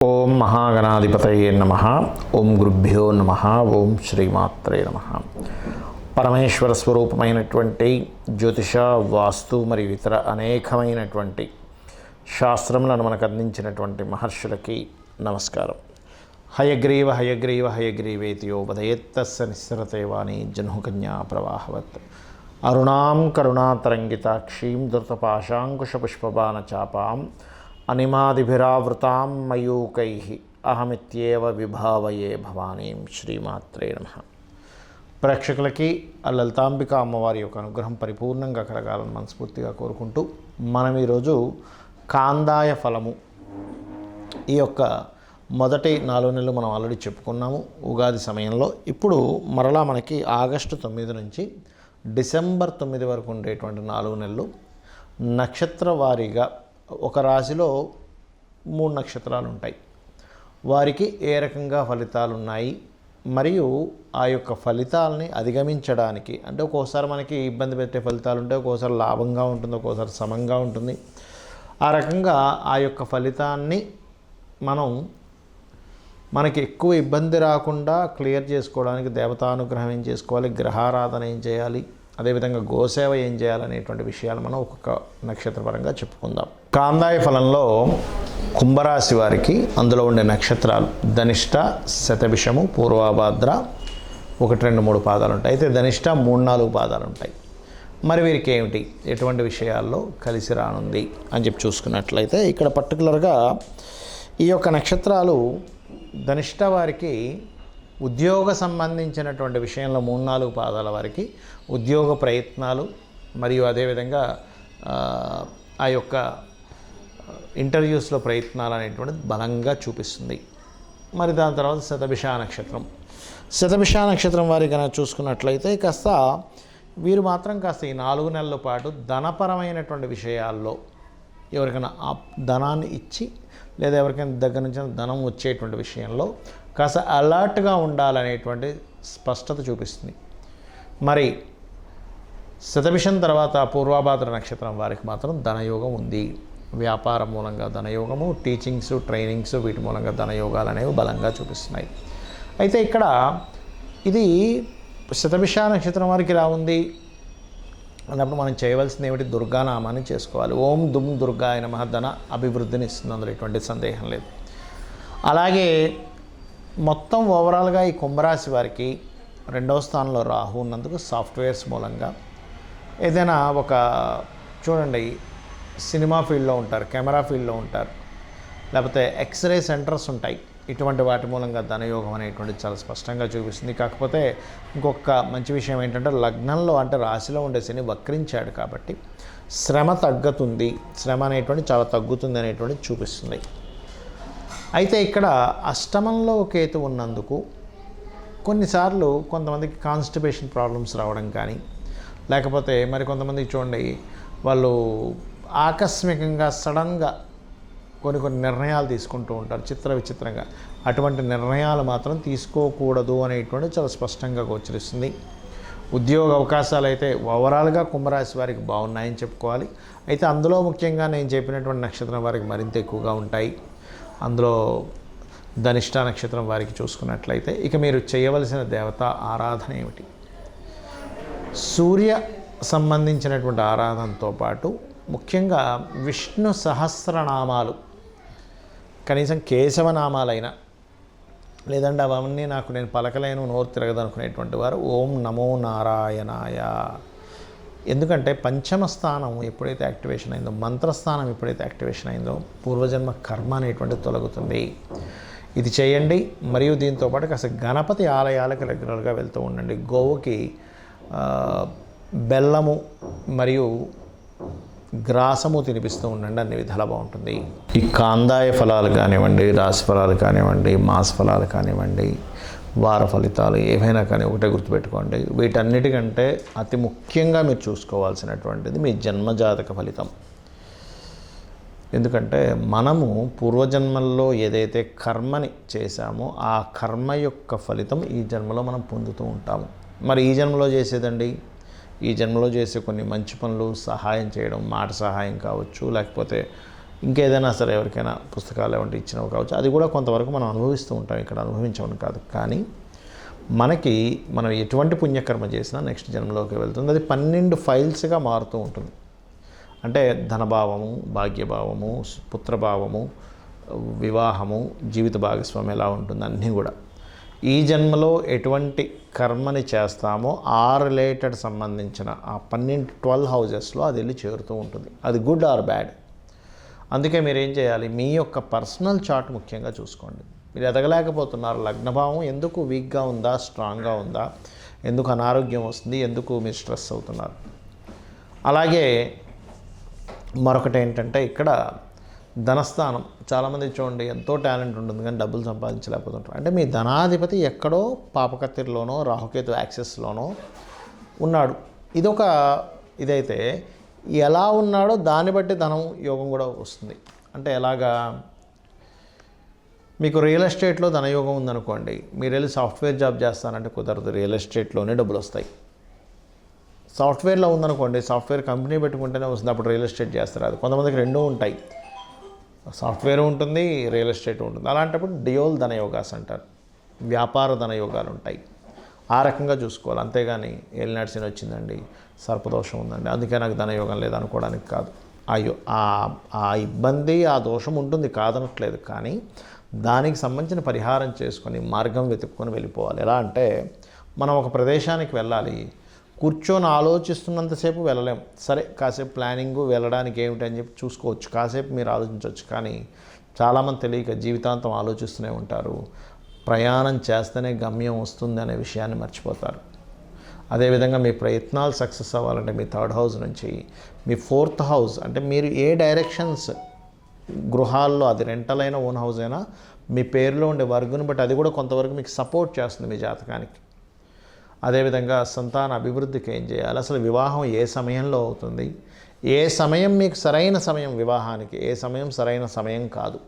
ఓం మహాగణాధిపతయే నమః. ఓం గురుభ్యో నమః. ఓం శ్రీమాత్రే నమః. పరమేశ్వర స్వరూపమైనటువంటి జ్యోతిష, వాస్తు మరియు ఇతర అనేకమైనటువంటి శాస్త్రములను మనకు అందించినటువంటి మహర్షులకి నమస్కారం. హయగ్రీవ హయగ్రీవ హయగ్రీవేతియో ఉదయేత్తస్య నిస్సరతే వాణి జహ్నుకన్యా ప్రవాహవత్. అరుణాం కరుణాతరంగితాక్షీం ధృతపాశాంకుశపుష్పబాణచాపాం అనిమాదిభిరావృతాం మయూకైః అహమిత్యేవ విభావయే భవానీం. శ్రీమాత్రే నమః. ప్రేక్షకులకి ఆ లలితాంబిక అమ్మవారి యొక్క అనుగ్రహం పరిపూర్ణంగా కలగాలని మనస్ఫూర్తిగా కోరుకుంటూ మనం ఈరోజు కాందాయ ఫలము ఈ యొక్క మొదటి 4 నెలలు మనం ఆల్రెడీ చెప్పుకున్నాము ఉగాది సమయంలో. ఇప్పుడు మరలా మనకి ఆగస్టు 9 నుంచి డిసెంబర్ 9 వరకు ఉండేటువంటి 4 నెలలు నక్షత్ర వారీగా ఒక రాశిలో 3 నక్షత్రాలు ఉంటాయి. వారికి ఏ రకంగా ఫలితాలు ఉన్నాయి మరియు ఆ యొక్క ఫలితాలని అధిగమించడానికి, అంటే ఒక్కోసారి మనకి ఇబ్బంది పెట్టే ఫలితాలు ఉంటాయి, ఒక్కోసారి లాభంగా ఉంటుంది, ఒక్కోసారి సమంగా ఉంటుంది. ఆ రకంగా ఆ యొక్క ఫలితాన్ని మనకి ఎక్కువ ఇబ్బంది రాకుండా క్లియర్ చేసుకోవడానికి దేవతానుగ్రహం ఏం చేసుకోవాలి, గ్రహారాధన ఏం చేయాలి, అదేవిధంగా గోసేవ ఏం చేయాలనేటువంటి విషయాలు మనం ఒక్కొక్క నక్షత్రపరంగా చెప్పుకుందాం. కాందాయ ఫలంలో కుంభరాశి వారికి అందులో ఉండే నక్షత్రాలు ధనిష్ట, శతభిషము, పూర్వభాద్ర 1, 2, 3 పాదాలు ఉంటాయి. అయితే ధనిష్ట 3, 4 పాదాలు ఉంటాయి. మరి వీరికి ఏమిటి, ఎటువంటి విషయాల్లో కలిసి రానుంది అని చెప్పి చూసుకున్నట్లయితే ఇక్కడ పర్టికులర్గా ఈ యొక్క నక్షత్రాలు ధనిష్ట వారికి ఉద్యోగ సంబంధించినటువంటి విషయంలో 3, 4 పాదాల వారికి ఉద్యోగ ప్రయత్నాలు మరియు అదేవిధంగా ఆ యొక్క ఇంటర్వ్యూస్లో ప్రయత్నాలు అనేటువంటిది బలంగా చూపిస్తుంది. మరి దాని తర్వాత శతభిష నక్షత్రం. శతభిష నక్షత్రం వారికి కనుక చూసుకున్నట్లయితే వీరు మాత్రం కాస్త ఈ 4 నెలల పాటు ధనపరమైనటువంటి విషయాల్లో ఎవరికైనా ఆ ధనాన్ని ఇచ్చి లేదా ఎవరికైనా దగ్గర నుంచి ధనం వచ్చేటువంటి విషయంలో కాస్త అలర్ట్గా ఉండాలనేటువంటి స్పష్టత చూపిస్తుంది. మరి శతభిషం తర్వాత పూర్వభాద్ర నక్షత్రం వారికి మాత్రం ధనయోగం ఉంది. వ్యాపారం మూలంగా ధనయోగము, టీచింగ్స్, ట్రైనింగ్స్ వీటి మూలంగా ధనయోగాలు అనేవి బలంగా చూపిస్తున్నాయి. అయితే ఇక్కడ ఇది శతభిష నక్షత్రం వారికి ఇలా ఉంది అన్నప్పుడు మనం చేయవలసింది ఏమిటి, దుర్గానామాన్ని చేసుకోవాలి. ఓం దుమ్ దుర్గాయ నమః. ధన అభివృద్ధిని ఇస్తుంది, అందులో ఎటువంటి సందేహం లేదు. అలాగే మొత్తం ఓవరాల్గా ఈ కుంభరాశి వారికి 2వ స్థానంలో రాహు ఉన్నందుకు సాఫ్ట్వేర్స్ మూలంగా ఏదైనా ఒక చూడండి సినిమా ఫీల్డ్లో ఉంటారు, కెమెరా ఫీల్డ్లో ఉంటారు, లేకపోతే ఎక్స్రే సెంటర్స్ ఉంటాయి. ఇటువంటి వాటి మూలంగా ధనయోగం అనేటువంటిది చాలా స్పష్టంగా చూపిస్తుంది. కాకపోతే ఇంకొక మంచి విషయం ఏంటంటే లగ్నంలో అంటే రాశిలో ఉండే శని వక్రించాడు కాబట్టి శ్రమ తగ్గుతుంది, శ్రమ అనేటువంటి చాలా తగ్గుతుంది అనేటువంటిది చూపిస్తుంది. అయితే ఇక్కడ అష్టమంలో కేతు ఉన్నందుకు కొన్నిసార్లు కొంతమందికి కాన్స్టిపేషన్ ప్రాబ్లమ్స్ రావడం కానీ, లేకపోతే మరి కొంతమందికి చూడండి వాళ్ళు ఆకస్మికంగా సడన్గా కొన్ని నిర్ణయాలు తీసుకుంటూ ఉంటారు విచిత్రంగా. అటువంటి నిర్ణయాలు మాత్రం తీసుకోకూడదు అనేటువంటి చాలా స్పష్టంగా గోచరిస్తుంది. ఉద్యోగ అవకాశాలు అయితే ఓవరాల్గా కుంభరాశి వారికి బాగున్నాయని చెప్పుకోవాలి. అయితే అందులో ముఖ్యంగా నేను చెప్పినటువంటి నక్షత్రం వారికి మరింత ఎక్కువగా ఉంటాయి. అందులో ధనిష్ట నక్షత్రం వారికి చూసుకున్నట్లయితే ఇక మీరు చేయవలసిన దేవత ఆరాధన ఏమిటి, సూర్య సంబంధించినటువంటి ఆరాధనతో పాటు ముఖ్యంగా విష్ణు సహస్రనామాలు, కనీసం కేశవనామాలైనా, లేదంటే అవన్నీ నేను పలకలేను, నోరు తిరగదనుకునేటువంటి వారు ఓం నమో నారాయణాయ. ఎందుకంటే పంచమ స్థానం ఎప్పుడైతే యాక్టివేషన్ అయిందో, మంత్రస్థానం ఎప్పుడైతే యాక్టివేషన్ అయిందో పూర్వజన్మ కర్మ అనేటువంటిది తొలగుతుంది. ఇది చేయండి. మరియు దీంతోపాటు కాస్త గణపతి ఆలయాలకు రెగ్యులర్గా వెళ్తూ ఉండండి. గోవుకి బెల్లము మరియు గ్రాసము తినిపిస్తూ ఉండండి, అన్ని విధాలా బాగుంటుంది. ఈ కాందాయ ఫలాలు కానివ్వండి, రాశి ఫలాలు కానివ్వండి, మాస ఫలాలు కానివ్వండి, వార ఫలితాలు ఏవైనా కానీ ఒకటే గుర్తుపెట్టుకోండి, వీటన్నిటికంటే అతి ముఖ్యంగా మీరు చూసుకోవాల్సినటువంటిది మీ జన్మజాతక ఫలితం. ఎందుకంటే మనము పూర్వజన్మల్లో ఏదైతే కర్మని చేశామో ఆ కర్మ యొక్క ఫలితం ఈ జన్మలో మనం పొందుతూ ఉంటాము. మరి ఈ జన్మలో చేసేదండి, ఈ జన్మలో చేసే కొన్ని మంచి పనులు, సహాయం చేయడం, మాట సహాయం కావచ్చు, లేకపోతే ఇంకేదైనా సరే ఎవరికైనా పుస్తకాలు ఏమంటే ఇచ్చినవి కావచ్చు, అది కూడా కొంతవరకు మనం అనుభవిస్తూ ఉంటాం, ఇక్కడ అనుభవించమని కాదు. కానీ మనం ఎటువంటి పుణ్యకర్మ చేసినా నెక్స్ట్ జన్మలోకి వెళ్తుంది. అది 12 ఫైల్స్గా మారుతూ ఉంటుంది. అంటే ధనభావము, భాగ్యభావము, పుత్రభావము, వివాహము, జీవిత భాగస్వామి ఎలా ఉంటుంది అన్నీ కూడా ఈ జన్మలో ఎటువంటి కర్మని చేస్తామో ఆ రిలేటెడ్ సంబంధించిన ఆ 12 హౌజెస్లో అది వెళ్ళి చేరుతూ ఉంటుంది. అది గుడ్ ఆర్ బ్యాడ్. అందుకే మీరు ఏం చేయాలి, మీ యొక్క పర్సనల్ చార్ట్ ముఖ్యంగా చూసుకోండి. మీరు ఎదగలేకపోతున్నారు, లగ్నభావం ఎందుకు వీక్గా ఉందా, స్ట్రాంగ్గా ఉందా, ఎందుకు అనారోగ్యం వస్తుంది, ఎందుకు మీరు స్ట్రెస్ అవుతున్నారు. అలాగే మరొకటి ఏంటంటే ఇక్కడ ధనస్థానం. చాలామంది చూడండి ఎంతో టాలెంట్ ఉంటుంది కానీ డబ్బులు సంపాదించలేకపోతుంటారు. అంటే మీ ధనాధిపతి ఎక్కడో పాపకత్తిరిలోనో రాహుకేతు యాక్సెస్లోనో ఉన్నాడు. ఇదైతే ఎలా ఉన్నాడో దాన్ని బట్టి ధనం యోగం కూడా వస్తుంది. అంటే ఎలాగా, మీకు రియల్ ఎస్టేట్లో ధనయోగం ఉందనుకోండి, మీరు వెళ్ళి సాఫ్ట్వేర్ జాబ్ చేస్తానంటే కుదరదు, రియల్ ఎస్టేట్లోనే డబ్బులు వస్తాయి. సాఫ్ట్వేర్లో ఉందనుకోండి, సాఫ్ట్వేర్ కంపెనీ పెట్టుకుంటేనే వస్తుంది, అప్పుడు రియల్ ఎస్టేట్ చేస్తారు. అది కొంతమందికి రెండూ ఉంటాయి, సాఫ్ట్వేర్ ఉంటుంది, రియల్ ఎస్టేట్ ఉంటుంది. అలాంటప్పుడు డియోల్ ధనయోగాస్ అంటారు, వ్యాపార ధనయోగాలు ఉంటాయి. ఆ రకంగా చూసుకోవాలి. అంతేగాని ఏలినాడ్సిని వచ్చిందండి, సర్పదోషం ఉందండి అందుకే నాకు ధనయోగం లేదనుకోవడానికి కాదు. అయ్యో ఆ ఇబ్బంది, ఆ దోషం ఉంటుంది కాదనట్లేదు, కానీ దానికి సంబంధించిన పరిహారం చేసుకొని మార్గం వెతుక్కొని వెళ్ళిపోవాలి. ఎలా అంటే మనం ఒక ప్రదేశానికి వెళ్ళాలి, కూర్చొని ఆలోచిస్తున్నంతసేపు వెళ్ళలేం. సరే కాసేపు ప్లానింగు వెళ్ళడానికి ఏమిటి అని చెప్పి చూసుకోవచ్చు, కాసేపు మీరు ఆలోచించవచ్చు. కానీ చాలామంది తెలియక జీవితాంతం ఆలోచిస్తూనే ఉంటారు. ప్రయాణం చేస్తేనే గమ్యం వస్తుంది అనే విషయాన్ని మర్చిపోతారు. అదేవిధంగా మీ ప్రయత్నాలు సక్సెస్ అవ్వాలంటే మీ 3rd హౌస్ నుంచి మీ 4th హౌస్, అంటే మీరు ఏ డైరెక్షన్స్ గృహాల్లో, అది రెంటల్ అయినా ఓన్ హౌస్ అయినా, మీ పేరులో ఉండే వర్గుని బట్టి అది కూడా కొంతవరకు మీకు సపోర్ట్ చేస్తుంది మీ జాతకానికి. అదేవిధంగా సంతాన అభివృద్ధికి ఏం చేయాలి, అసలు వివాహం ఏ సమయంలో అవుతుంది, ఏ సమయం మీకు సరైన సమయం వివాహానికి, ఏ సమయం సరైన సమయం కాదు.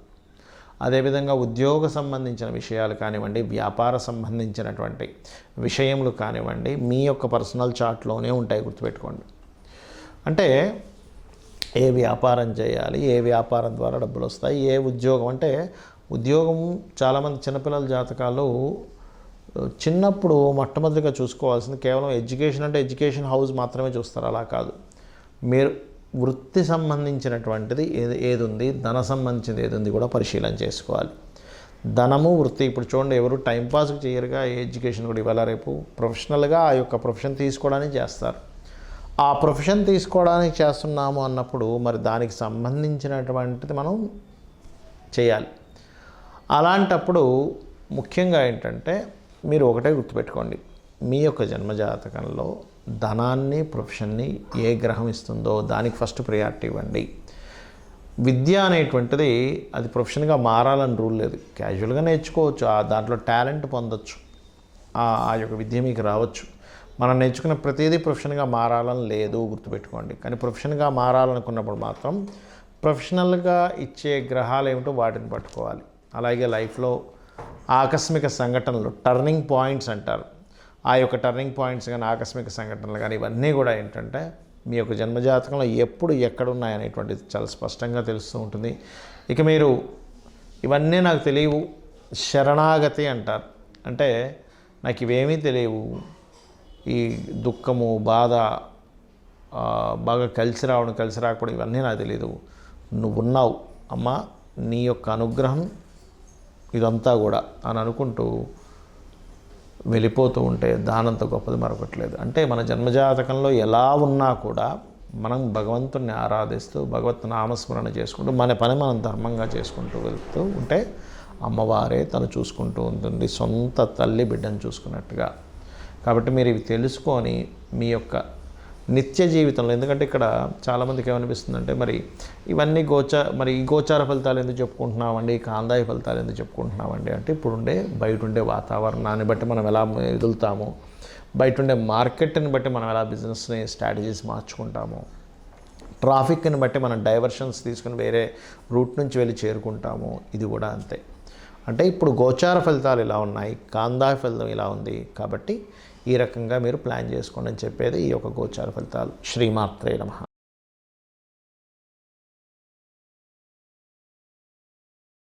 అదేవిధంగా ఉద్యోగ సంబంధించిన విషయాలు కానివ్వండి, వ్యాపార సంబంధించినటువంటి విషయములు కానివ్వండి, మీ యొక్క పర్సనల్ చార్ట్లోనే ఉంటాయి, గుర్తుపెట్టుకోండి. అంటే ఏ వ్యాపారం చేయాలి, ఏ వ్యాపారం ద్వారా డబ్బులు వస్తాయి, ఏ ఉద్యోగం, అంటే ఉద్యోగం చాలామంది చిన్నపిల్లల జాతకాలు చిన్నప్పుడు మొట్టమొదటిగా చూసుకోవాల్సింది కేవలం ఎడ్యుకేషన్, అంటే ఎడ్యుకేషన్ హౌస్ మాత్రమే చూస్తారు. అలా కాదు, మీరు వృత్తి సంబంధించినటువంటిది ఏది ఉంది, ధన సంబంధించింది ఏది ఉంది కూడా పరిశీలన చేసుకోవాలి. ధనము, వృత్తి. ఇప్పుడు చూడండి, ఎవరు టైంపాస్కి చేయరుగా ఎడ్యుకేషన్ కూడా ఇవాళ రేపు ప్రొఫెషనల్గా ఆ యొక్క ప్రొఫెషన్ తీసుకోవడానికి చేస్తారు. ఆ ప్రొఫెషన్ తీసుకోవడానికి చేస్తున్నాము అన్నప్పుడు మరి దానికి సంబంధించినటువంటిది మనం చేయాలి. అలాంటప్పుడు ముఖ్యంగా ఏంటంటే మీరు ఒకటే గుర్తుపెట్టుకోండి, మీ యొక్క జన్మజాతకంలో ధనాన్ని, ప్రొఫెషన్ని ఏ గ్రహం ఇస్తుందో దానికి ఫస్ట్ ప్రయారిటీ ఇవ్వండి. విద్య అనేటువంటిది అది ప్రొఫెషన్గా మారాలని రూల్ లేదు, క్యాజువల్గా నేర్చుకోవచ్చు, దాంట్లో టాలెంట్ పొందొచ్చు, ఆ యొక్క విద్య మీకు రావచ్చు. మనం నేర్చుకున్న ప్రతిదీ ప్రొఫెషన్గా మారాలని లేదు, గుర్తుపెట్టుకోండి. కానీ ప్రొఫెషన్గా మారాలనుకున్నప్పుడు మాత్రం ప్రొఫెషనల్గా ఇచ్చే గ్రహాలు ఏమిటో వాటిని పట్టుకోవాలి. అలాగే లైఫ్లో ఆకస్మిక సంఘటనలు, టర్నింగ్ పాయింట్స్ అంటారు, ఆ యొక్క టర్నింగ్ పాయింట్స్ కానీ ఆకస్మిక సంఘటనలు కానీ ఇవన్నీ కూడా ఏంటంటే మీ యొక్క జన్మజాతకంలో ఎప్పుడు ఎక్కడున్నాయనేటువంటిది చాలా స్పష్టంగా తెలుస్తూ ఉంటుంది. ఇక మీరు ఇవన్నీ నాకు తెలియవు, శరణాగతి అంటారు. అంటే నాకు ఇవేమీ తెలియవు, ఈ దుఃఖము, బాధ బాగా కలిసి రావడం, కలిసి రాకపోవడం ఇవన్నీ నాకు తెలియదు, నువ్వున్నావు అమ్మా, నీ యొక్క అనుగ్రహం ఇదంతా కూడా అని అనుకుంటూ వెళ్ళిపోతూ ఉంటే దానంత గొప్పది మరొకట్లేదు. అంటే మన జన్మజాతకంలో ఎలా ఉన్నా కూడా మనం భగవంతుణ్ణి ఆరాధిస్తూ భగవత్ నామస్మరణ చేసుకుంటూ మన పని మనం ధర్మంగా చేసుకుంటూ వెళ్తూ ఉంటే అమ్మవారే తను చూసుకుంటూ ఉంటుంది, సొంత తల్లి బిడ్డను చూసుకున్నట్టుగా. కాబట్టి మీరు ఇవి తెలుసుకొని మీ యొక్క నిత్య జీవితంలో, ఎందుకంటే ఇక్కడ చాలామందికి ఏమనిపిస్తుందంటే మరి ఇవన్నీ ఈ గోచార ఫలితాలు ఎందుకు చెప్పుకుంటున్నామండి, కాందాయ ఫలితాలు ఎందుకు చెప్పుకుంటున్నామండి అంటే ఇప్పుడుండే బయట ఉండే వాతావరణాన్ని బట్టి మనం ఎలా ఎదులుతామో, బయట ఉండే మార్కెట్ని బట్టి మనం ఎలా బిజినెస్ని స్ట్రాటజీస్ మార్చుకుంటామో, ట్రాఫిక్ని బట్టి మనం డైవర్షన్స్ తీసుకుని వేరే రూట్ నుంచి వెళ్ళి చేరుకుంటాము, ఇది కూడా అంతే. అంటే ఇప్పుడు గోచార ఫలితాలు ఇలా ఉన్నాయి, కాందాయ ఫలితం ఇలా ఉంది, కాబట్టి ఈ రకంగా మీరు ప్లాన్ చేసుకోండి అని చెప్పేది ఈ యొక్క గోచార ఫలితాలు. శ్రీమాత్రే నమః.